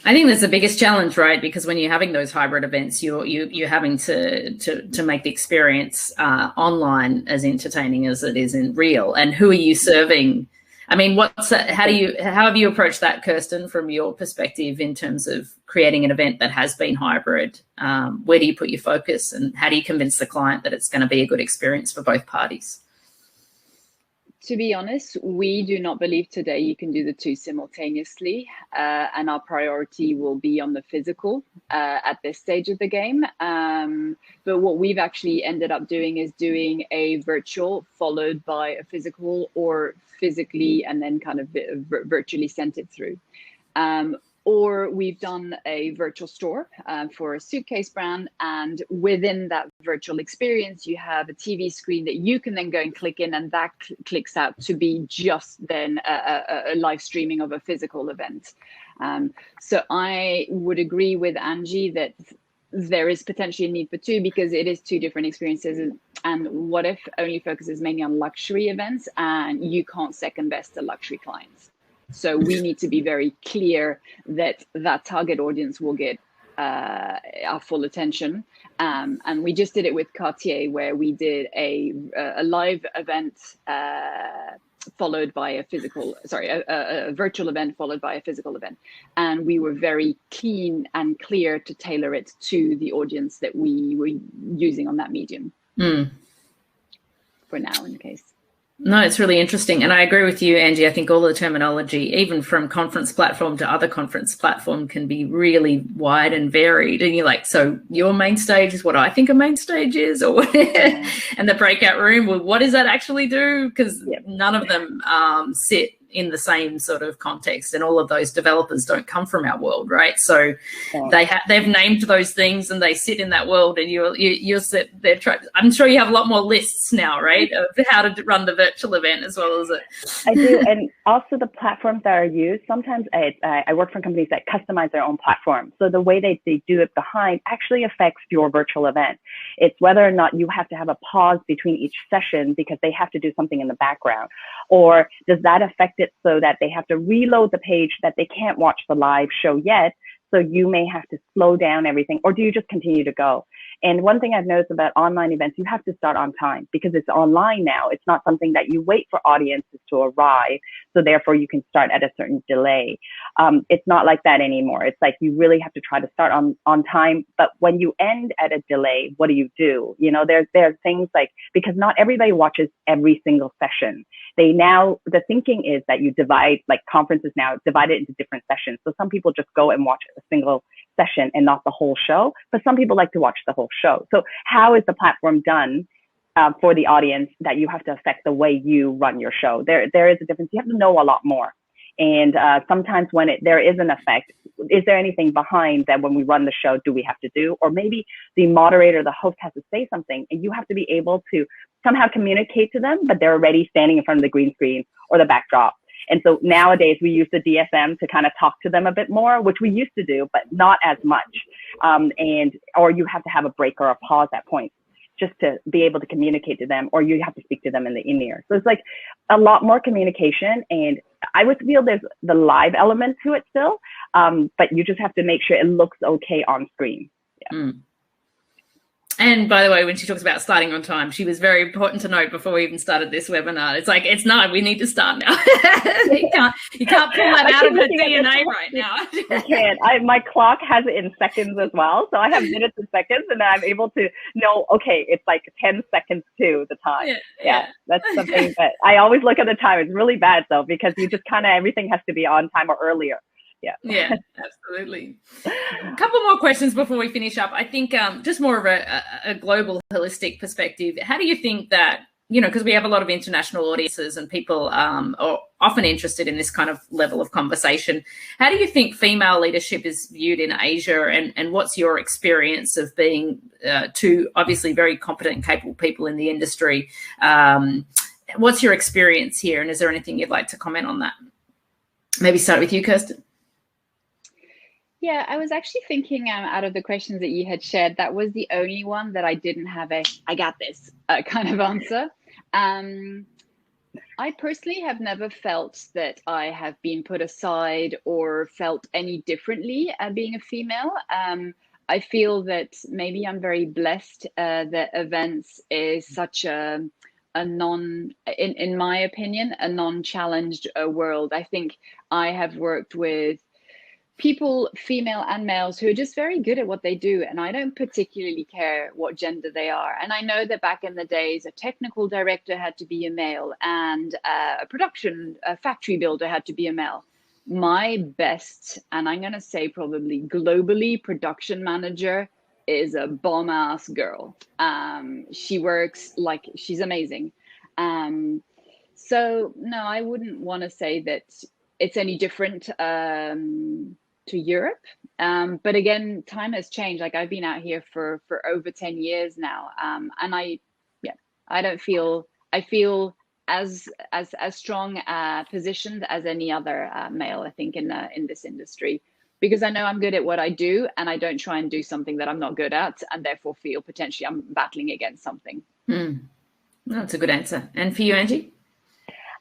I think that's the biggest challenge, right? Because when you're having those hybrid events, you're having to make the experience online as entertaining as it is in real. And who are you serving? I mean, how have you approached that, Kirsten, from your perspective in terms of creating an event that has been hybrid? Where do you put your focus, and how do you convince the client that it's going to be a good experience for both parties? To be honest, we do not believe today you can do the two simultaneously, and our priority will be on the physical at this stage of the game. But what we've actually ended up doing is doing a virtual followed by a physical, or physically and then kind of virtually sent it through. Or we've done a virtual store for a suitcase brand, and within that virtual experience, you have a TV screen that you can then go and click in, and that clicks out to be just then a live streaming of a physical event. So I would agree with Angie that there is potentially a need for two, because it is two different experiences. And what if only focuses mainly on luxury events, and you can't second best the luxury clients? So we need to be very clear that that target audience will get our full attention. And we just did it with Cartier, where we did a live event followed by a virtual event followed by a physical event. And we were very keen and clear to tailor it to the audience that we were using on that medium. For now, in the case. No, it's really interesting. And I agree with you, Angie. I think all the terminology, even from conference platform to other conference platform, can be really wide and varied. And you're like, so your main stage is what I think a main stage is, or and the breakout room, well, what does that actually do? Because none of them sit in the same sort of context, and all of those developers don't come from our world, right? So they've named those things and they sit in that world, and you're set their traps. I'm sure you have a lot more lists now, right, of how to run the virtual event as well as it. I do, and also the platforms that are used. Sometimes I work for companies that customize their own platform, so the way they do it behind actually affects your virtual event. It's whether or not you have to have a pause between each session because they have to do something in the background, or does that affect it so that they have to reload the page, that they can't watch the live show yet, so you may have to slow down everything, or do you just continue to go? And one thing I've noticed about online events, you have to start on time because it's online now. It's not something that you wait for audiences to arrive, so therefore you can start at a certain delay. It's not like that anymore. It's like you really have to try to start on time. But when you end at a delay, what do? You know, there's things like, because not everybody watches every single session. The thinking is that you divide, like conferences now, divide it into different sessions. So some people just go and watch a single session and not the whole show, but some people like to watch the whole show. So how is the platform done for the audience that you have to affect the way you run your show? There is a difference. You have to know a lot more. And sometimes when there is an effect, is there anything behind that when we run the show, do we have to do? Or maybe the moderator, the host has to say something, and you have to be able to somehow communicate to them, but they're already standing in front of the green screen or the backdrop. And so nowadays we use the DSM to kind of talk to them a bit more, which we used to do, but not as much. Or you have to have a break or a pause at points just to be able to communicate to them, or you have to speak to them in the in-ear. So it's like a lot more communication, and I would feel there's the live element to it still, but you just have to make sure it looks okay on screen. Yeah. And by the way, when she talks about starting on time, she was very important to note before we even started this webinar. It's like, we need to start now. you can't pull that out of her DNA right now. I can't. My clock has it in seconds as well. So I have minutes and seconds, and then I'm able to know, okay, it's like 10 seconds to the time. Yeah, that's something that I always look at the time. It's really bad though, because you just kind of, everything has to be on time or earlier. Yeah, absolutely. A couple more questions before we finish up. I think just more of a global, holistic perspective. How do you think that, because we have a lot of international audiences and people are often interested in this kind of level of conversation. How do you think female leadership is viewed in Asia, and what's your experience of being two obviously very competent and capable people in the industry? What's your experience here, and is there anything you'd like to comment on that? Maybe start with you, Kirsten. Yeah, I was actually thinking out of the questions that you had shared, that was the only one that I didn't have I got this kind of answer. I personally have never felt that I have been put aside or felt any differently being a female. I feel that maybe I'm very blessed that events is such a in my opinion, a non-challenged world. I think I have worked with people, female and males, who are just very good at what they do, and I don't particularly care what gender they are. And I know that back in the days, a technical director had to be a male, and a factory builder had to be a male. My best, and I'm going to say probably globally, production manager is a bomb ass girl. She works like she's amazing. So no, I wouldn't want to say that it's any different to Europe. But again, time has changed. Like, I've been out here for over 10 years now. And I feel as strong positioned as any other male, I think, in this industry, because I know I'm good at what I do, and I don't try and do something that I'm not good at, and therefore feel potentially I'm battling against something. That's a good answer. And for you, Angie?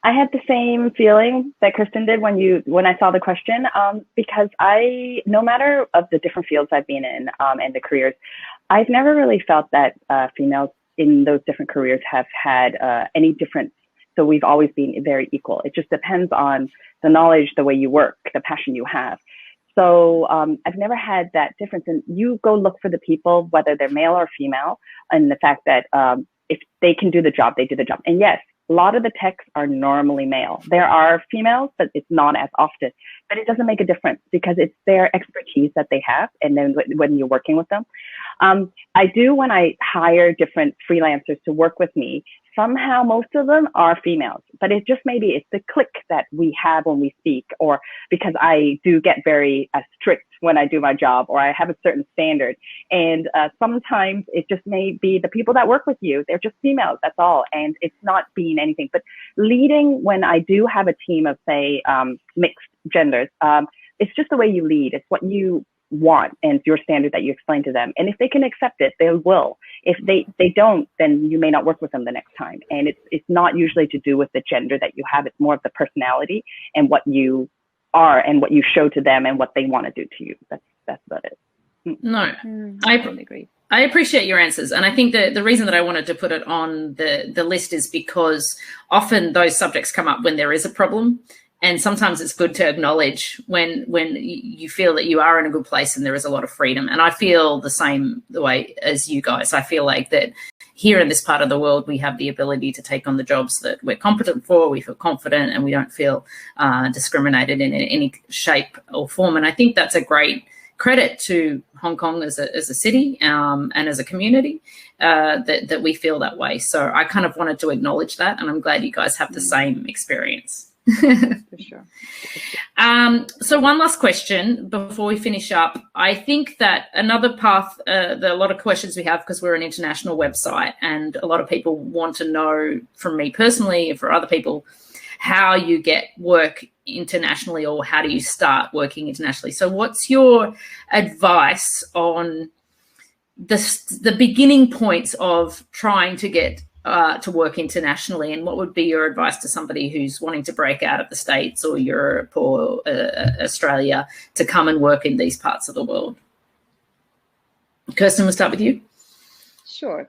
I had the same feeling that Kirsten did when I saw the question, because no matter of the different fields I've been in and the careers, I've never really felt that females in those different careers have had any difference. So we've always been very equal. It just depends on the knowledge, the way you work, the passion you have. So I've never had that difference. And you go look for the people, whether they're male or female, and the fact that if they can do the job, they do the job. And yes, a lot of the techs are normally male. There are females, but it's not as often. But it doesn't make a difference because it's their expertise that they have. And then when you're working with them, I do, when I hire different freelancers to work with me, somehow most of them are females, but it just maybe it's the click that we have when we speak, or because I do get very strict when I do my job, or I have a certain standard. And sometimes it just may be the people that work with you, they're just females, that's all. And it's not being anything, but leading when I do have a team of, say, mixed genders, it's just the way you lead. It's what you want and your standard that you explain to them. And if they can accept it, they will. If they don't, then you may not work with them the next time. And it's not usually to do with the gender that you have. It's more of the personality and what you are and what you show to them and what they want to do to you. That's about it. No, I agree. I appreciate your answers. And I think that the reason that I wanted to put it on the list is because often those subjects come up when there is a problem. And sometimes it's good to acknowledge when you feel that you are in a good place and there is a lot of freedom. And I feel the way as you guys. I feel like that here in this part of the world, we have the ability to take on the jobs that we're competent for. We feel confident and we don't feel discriminated in any shape or form. And I think that's a great credit to Hong Kong as a city and as a community that we feel that way. So I kind of wanted to acknowledge that. And I'm glad you guys have the same experience. For sure. So one last question before we finish up. I think that another path, a lot of questions we have, because we're an international website, and a lot of people want to know from me personally and for other people how you get work internationally, or how do you start working internationally. So what's your advice on the beginning points of trying to get to work internationally, and what would be your advice to somebody who's wanting to break out of the States or Europe or Australia to come and work in these parts of the world? Kirsten, we'll start with you. Sure.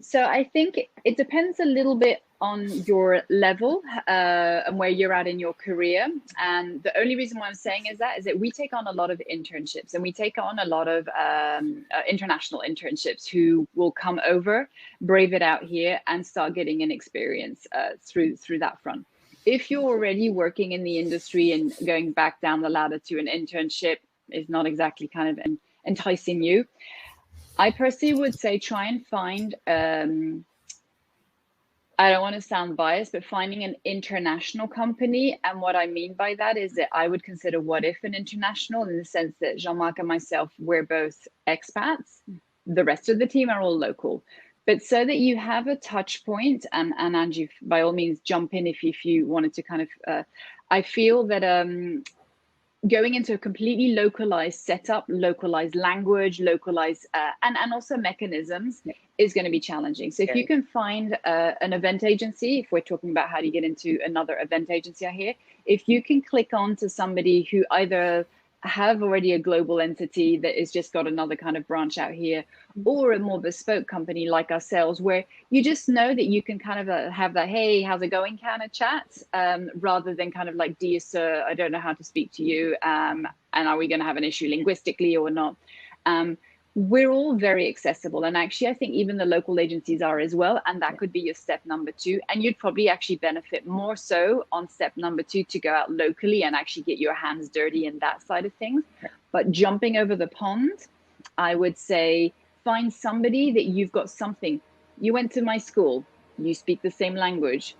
So I think it depends a little bit on your level and where you're at in your career. And the only reason why I'm saying is that we take on a lot of internships, and we take on a lot of international internships who will come over, brave it out here, and start getting an experience through that front. If you're already working in the industry and going back down the ladder to an internship is not exactly kind of enticing you, I personally would say try and find, I don't want to sound biased, but finding an international company. And what I mean by that is that I would consider What If an international, in the sense that Jean-Marc and myself, we're both expats. The rest of the team are all local. But so that you have a touch point, and Angie, by all means, jump in if you wanted to kind of, I feel that going into a completely localized setup, localized language, localized, and also mechanisms is going to be challenging. So if you can find an event agency, if we're talking about how do you get into another event agency out here, if you can click on to somebody who either have already a global entity that is just got another kind of branch out here, or a more bespoke company like ourselves, where you just know that you can kind of have that, hey, how's it going kind of chat, rather than kind of like, dear sir, I don't know how to speak to you, and are we going to have an issue linguistically or not? We're all very accessible, and actually I think even the local agencies are as well, and that could be your step number 2, and you'd probably actually benefit more so on step number 2 to go out locally and actually get your hands dirty in that side of things. But jumping over the pond, I would say find somebody that you've got something. You went to my school, you speak the same language,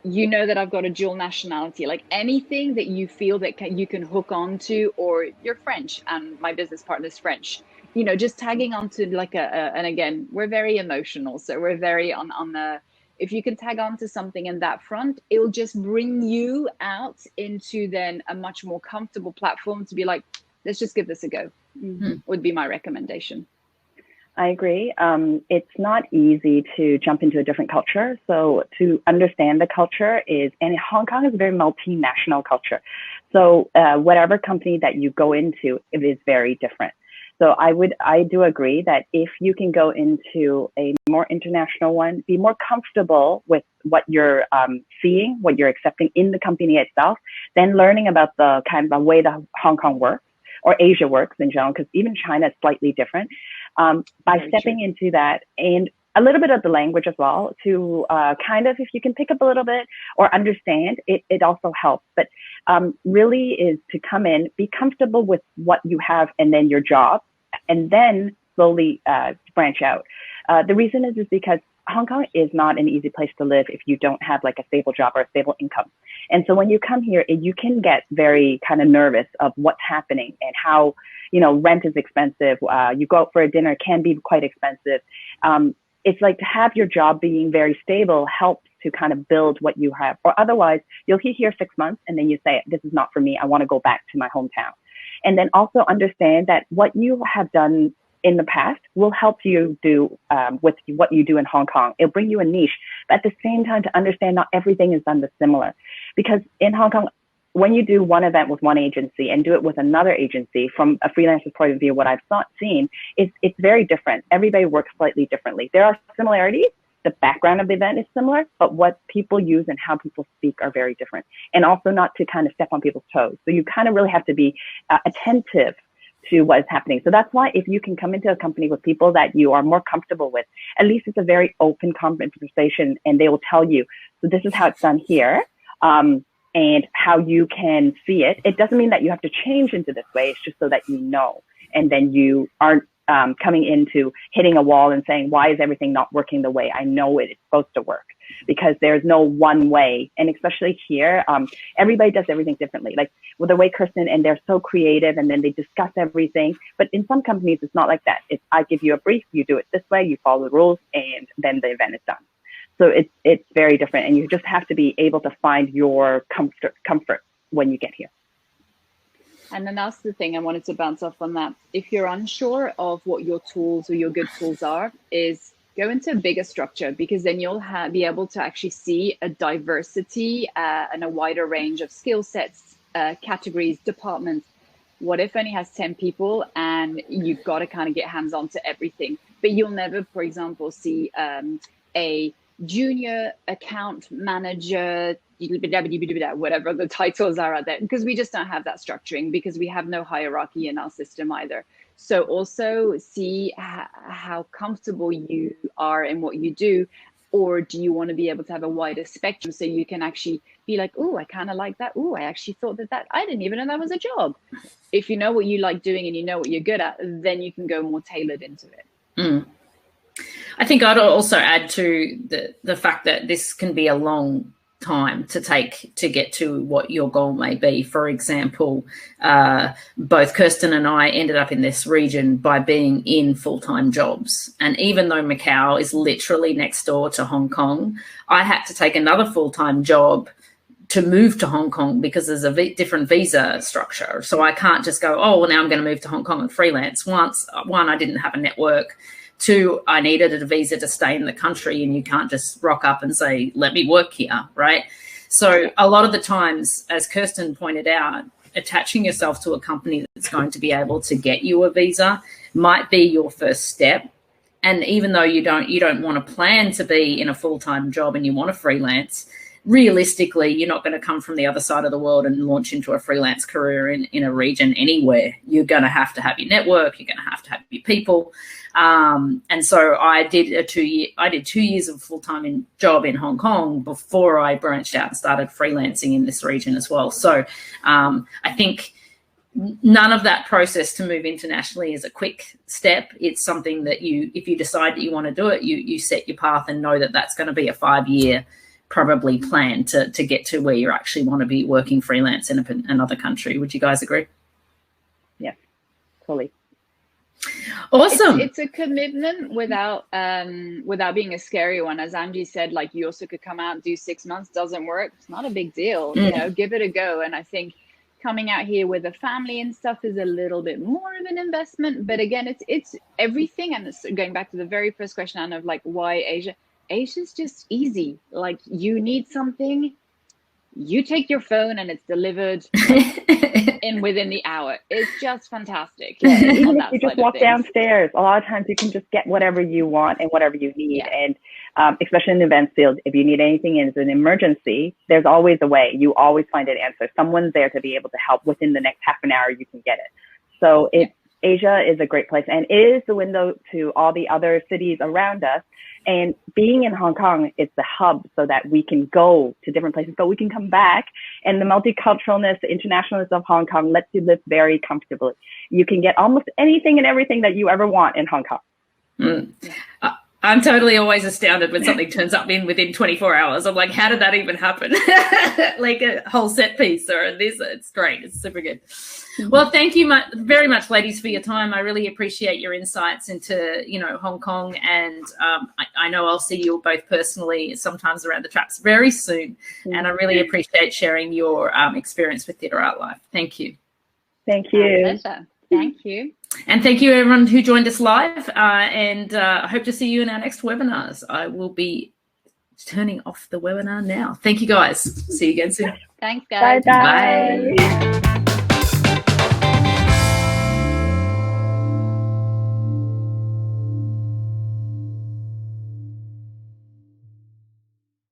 you know that I've got a dual nationality, like anything that you feel that you can hook on to, or you're French and my business partner's French, you know, just tagging onto like and again, we're very emotional. So we're very on the, if you can tag on to something in that front, it'll just bring you out into then a much more comfortable platform to be like, let's just give this a go, would be my recommendation. I agree. It's not easy to jump into a different culture. So to understand the culture and Hong Kong is a very multinational culture. So whatever company that you go into, it is very different. So I do agree that if you can go into a more international one, be more comfortable with what you're seeing, what you're accepting in the company itself, then learning about the kind of the way that Hong Kong works or Asia works in general, because even China is slightly different. By stepping into that and a little bit of the language as well to kind of, if you can pick up a little bit or understand, it also helps. But really is to come in, be comfortable with what you have and then your job, and then slowly branch out. The reason is because Hong Kong is not an easy place to live if you don't have like a stable job or a stable income. And so when you come here, you can get very kind of nervous of what's happening and how, you know, rent is expensive. You go out for a dinner, can be quite expensive. It's like to have your job being very stable helps to kind of build what you have. Or otherwise, you'll be here 6 months and then you say, this is not for me. I want to go back to my hometown. And then also understand that what you have done in the past will help you do with what you do in Hong Kong. It'll bring you a niche, but at the same time to understand not everything is done the similar. Because in Hong Kong, when you do one event with one agency and do it with another agency, from a freelancer's point of view, what I've seen is it's very different. Everybody works slightly differently. There are similarities. The background of the event is similar, but what people use and how people speak are very different. And also not to kind of step on people's toes. So you kind of really have to be attentive to what is happening. So that's why if you can come into a company with people that you are more comfortable with, at least it's a very open conversation and they will tell you, so this is how it's done here, and how you can see it. It doesn't mean that you have to change into this way. It's just so that you know, and then you aren't coming into hitting a wall and saying, why is everything not working the way I know it is supposed to work? Because there's no one way. And especially here, everybody does everything differently. Like with the way Kirsten, and they're so creative and then they discuss everything. But in some companies, it's not like that. It's, I give you a brief, you do it this way, you follow the rules, and then the event is done. So it's very different. And you just have to be able to find your comfort when you get here. And then that's the thing I wanted to bounce off on that. If you're unsure of what your tools or your good tools are, is go into a bigger structure, because then you'll be able to actually see a diversity and a wider range of skill sets, categories, departments. What if only has 10 people and you've got to kind of get hands on to everything, but you'll never, for example, see a junior account manager, whatever the titles are out there, because we just don't have that structuring, because we have no hierarchy in our system either. So also see how comfortable you are in what you do, or do you want to be able to have a wider spectrum so you can actually be like, oh, I kind of like that. Oh, I actually thought that I didn't even know that was a job. If you know what you like doing and you know what you're good at, then you can go more tailored into it. Mm. I think I'd also add to the fact that this can be a long time to take to get to what your goal may be. For example, both Kirsten and I ended up in this region by being in full-time jobs. And even though Macau is literally next door to Hong Kong, I had to take another full-time job to move to Hong Kong because there's a different visa structure. So I can't just go, oh, well, now I'm going to move to Hong Kong and freelance. One, I didn't have a network. Two, I needed a visa to stay in the country, and you can't just rock up and say, let me work here, right? So a lot of the times, as Kirsten pointed out, attaching yourself to a company that's going to be able to get you a visa might be your first step. And even though you don't want to plan to be in a full-time job and you want to freelance, realistically, you're not going to come from the other side of the world and launch into a freelance career in a region anywhere. You're going to have your network. You're going to have your people. And so I did 2 years of full-time job in Hong Kong before I branched out and started freelancing in this region as well. So I think none of that process to move internationally is a quick step. It's something that if you decide that you want to do it, you set your path and know that that's going to be a 5-year probably plan to get to where you actually want to be working freelance in another country. Would you guys agree? Yeah, totally. Awesome. It's a commitment without being a scary one. As Angie said, like, you also could come out, do 6 months, doesn't work. It's not a big deal, you know, give it a go. And I think coming out here with a family and stuff is a little bit more of an investment. But again, it's everything. And it's going back to the very first question, Anna, of like, why Asia? Asia's just easy. Like, you need something, you take your phone and it's delivered within the hour. It's just fantastic. Yeah, even if you just walk downstairs, a lot of times you can just get whatever you want and whatever you need. Yeah. And especially in the events field, if you need anything in an emergency, there's always a way. You always find an answer. Someone's there to be able to help within the next half an hour. You can get it. So Asia is a great place, and it is the window to all the other cities around us. And being in Hong Kong is the hub so that we can go to different places, but we can come back. And the multiculturalness, the internationalism of Hong Kong lets you live very comfortably. You can get almost anything and everything that you ever want in Hong Kong. I'm totally always astounded when something turns up within 24 hours. I'm like, how did that even happen? Like a whole set piece or this. It's great. It's super good. Well, thank you very much, ladies, for your time. I really appreciate your insights into, Hong Kong. And I know I'll see you both personally sometimes around the traps very soon. And I really appreciate sharing your experience with TheatreArtLife. Thank you. Thank you. My pleasure. Thank you. And thank you, everyone who joined us live. And I hope to see you in our next webinars. I will be turning off the webinar now. Thank you, guys. See you again soon. Thanks, guys. Bye.